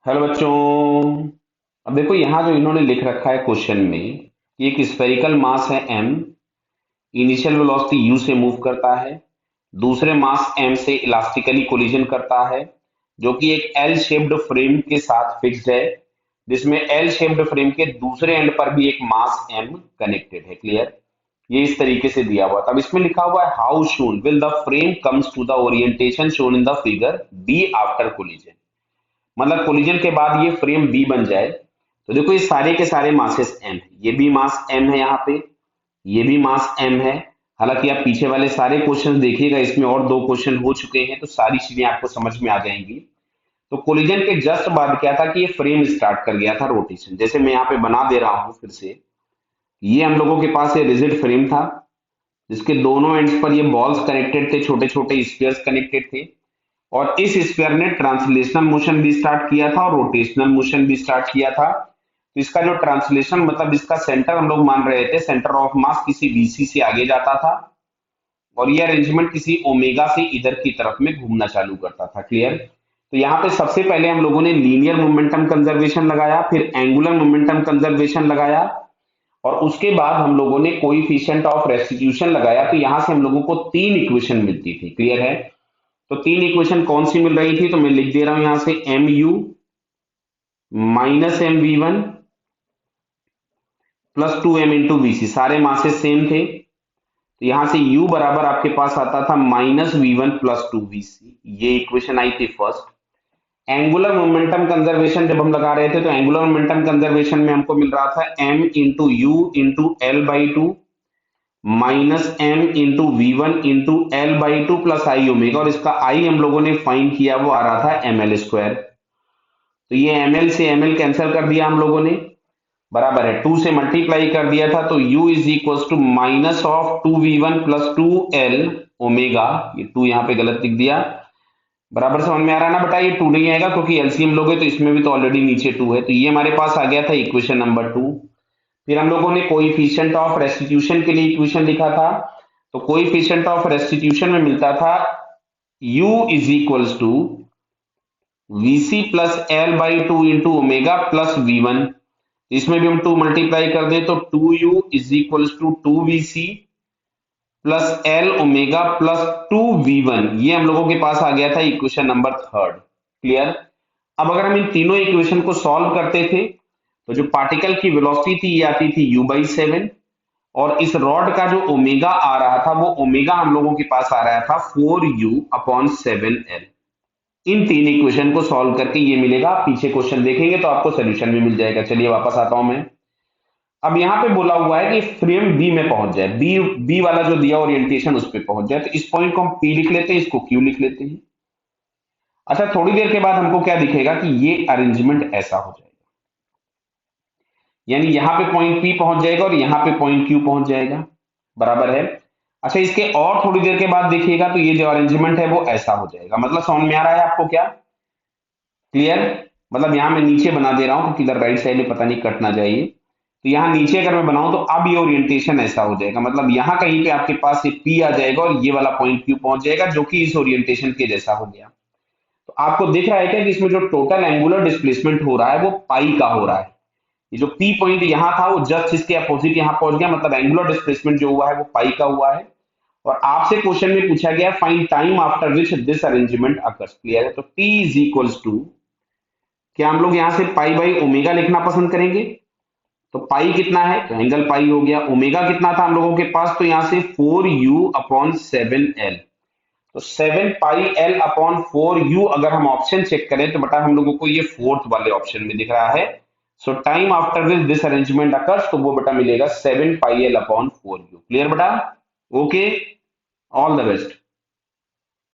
Hello बच्चों। अब देखो यहाँ जो इन्होंने लिख रखा है क्वेश्चन में कि एक स्फेरिकल मास है m, इनिशियल वेलोसिटी u से मूव करता है, दूसरे मास m से इलास्टिकली कोलिजन करता है, जो कि एक एल शेप्ड फ्रेम के साथ फिक्स्ड है, जिसमें एल शेप्ड फ्रेम के दूसरे एंड पर भी एक मास m कनेक्टेड है। क्लियर? ये इस तरीके से दिया हुआ था। अब इसमें लिखा हुआ है how soon will the frame comes to the orientation shown in the figure b after collision. मतलब कोलिजन के बाद ये फ्रेम बी बन जाए। तो देखो ये सारे के सारे मासेस एम है, ये भी मास एम है, यहाँ पे ये भी मास एम है। हालांकि आप पीछे वाले सारे क्वेश्चन देखिएगा, इसमें और दो क्वेश्चन हो चुके हैं तो सारी चीजें आपको समझ में आ जाएंगी। तो कोलिजन के जस्ट बाद क्या था कि ये फ्रेम स्टार्ट कर गया था रोटेशन। जैसे मैं यहाँ पे बना दे रहा हूँ फिर से, ये हम लोगों के पास ये रिजिड फ्रेम था जिसके दोनों एंड्स पर ये बॉल्स कनेक्टेड थे, छोटे छोटे स्फीयर्स कनेक्टेड थे। और इस स्फीयर ने ट्रांसलेशनल मोशन भी स्टार्ट किया था और रोटेशनल मोशन भी स्टार्ट किया था। तो इसका जो ट्रांसलेशन मतलब इसका सेंटर हम लोग मान रहे थे, सेंटर ऑफ मास किसी वीसी से आगे जाता था और ये अरेंजमेंट किसी ओमेगा से इधर की तरफ में घूमना चालू करता था। क्लियर? तो यहाँ पे सबसे पहले हम लोगों ने लीनियर मोमेंटम कंजर्वेशन लगाया, फिर एंगुलर मोमेंटम कंजर्वेशन लगाया और उसके बाद हम लोगों ने कोएफिशिएंट ऑफ रेस्टिट्यूशन लगाया। तो यहाँ से हम लोगों को तीन इक्वेशन मिलती थी। क्लियर है? तो तीन इक्वेशन कौन सी मिल रही थी, तो मैं लिख दे रहा हूं यहां से M U minus M V one plus two M into V C, सारे मासेस सेम थे। तो यहां से u बराबर आपके पास आता था minus V one plus two V C, ये इक्वेशन आई थी फर्स्ट। एंगुलर मोमेंटम कंजर्वेशन जब हम लगा रहे थे तो एंगुलर मोमेंटम कंजर्वेशन में हमको मिल रहा था m into u into l by two minus m into v one into l by two plus i omega, और इसका आई हम लोगों ने फाइंड किया, वो आ रहा था एम एल स्क्वायर। तो ये ml से ml कैंसिल कर दिया हम लोगों ने, बराबर है 2 से मल्टीप्लाई कर दिया था। तो u is equal to minus of two v one plus two l omega, ये 2 यहाँ पे गलत लिख दिया। बराबर समझ में आ रहा है ना बेटा? ये 2 नहीं आएगा क्योंकि एलसीएम लोगे तो इसमें भी तो ऑलरेडी नीचे 2 है। तो ये हमारे पास आ गया था इक्वेशन नंबर 2। फिर हम लोगों ने कोएफिशिएंट ऑफ रेस्टिट्यूशन के लिए इक्वेशन लिखा था। तो कोएफिशिएंट ऑफ रेस्टिट्यूशन में मिलता था u is equals to Vc plus l by two into omega plus v one. इसमें भी हम 2 मल्टीप्लाई कर दे तो 2u is equal to 2vc plus l omega plus 2v1। ये हम लोगों के पास आ गया था इक्वेशन नंबर 3। क्लियर? अब अगर हम इन तीनों इक्वेशन को सॉल्व करते थे तो जो पार्टिकल की वेलोसिटी थी ये आती थी u बाई सेवन, और इस रॉड का जो ओमेगा आ रहा था वो ओमेगा हम लोगों के पास आ रहा था 4u अपॉन 7l। इन तीन इक्वेशन को सॉल्व करके ये मिलेगा। आप पीछे क्वेश्चन देखेंगे तो आपको सोल्यूशन भी मिल जाएगा। चलिए वापस आता हूं मैं। अब यहाँ पे बोला हुआ है कि फ्रेम बी में पहुंच जाए, बी बी वाला जो दिया ओरिएंटेशन उस पे पहुंच जाए। तो इस पॉइंट को हम पी लिख लेते हैं, इसको क्यू लिख लेते हैं। अच्छा, थोड़ी देर के बाद हमको क्या दिखेगा कि ये अरेंजमेंट ऐसा हो जाएगा, यानी यहाँ पे पॉइंट पी पहुंच जाएगा और यहाँ पे पॉइंट क्यू पहुंच जाएगा। बराबर है? अच्छा, इसके और थोड़ी देर के बाद देखिएगा तो ये जो अरेंजमेंट है वो ऐसा हो जाएगा। मतलब समझ में आ रहा है आपको क्या? क्लियर? मतलब यहां मैं नीचे बना दे रहा हूं क्योंकि इधर राइट साइड में पता नहीं कट ना जाइए। तो यहाँ नीचे अगर मैं बनाऊं तो अब ये ओरिएंटेशन ऐसा हो जाएगा। मतलब यहाँ कहीं पे आपके पास ये पी आ जाएगा और ये वाला पॉइंट क्यू पहुंच जाएगा, जो कि इस ओरिएंटेशन के जैसा हो गया। तो आपको दिख रहा है क्या कि इसमें जो टोटल एंगुलर डिस्प्लेसमेंट हो रहा है वो पाई का हो रहा है। ये जो पी पॉइंट यहाँ था वो जस्ट इसके अपोजिट यहाँ पहुंच गया, मतलब एंगुलर डिस्प्लेसमेंट जो हुआ है वो पाई का हुआ है। और आपसे क्वेश्चन में पूछा गया find time after which this arrangement occurs. Clear है? तो टी इज इक्वल्स टू, क्या हम लोग यहां से पाई बाई ओमेगा लिखना पसंद करेंगे? तो पाई कितना है, तो एंगल पाई हो गया। ओमेगा कितना था हम लोगों के पास, तो यहां से 4u अपॉन 7l। तो 7 पाई एल अपॉन 4u, अगर हम ऑप्शन चेक करें तो बेटा हम लोगों को ये फोर्थ वाले ऑप्शन में दिख रहा है। So time after which this arrangement occurs, तो वो बेटा मिलेगा 7 pi L upon 4u। Clear बेटा? Okay, all the best.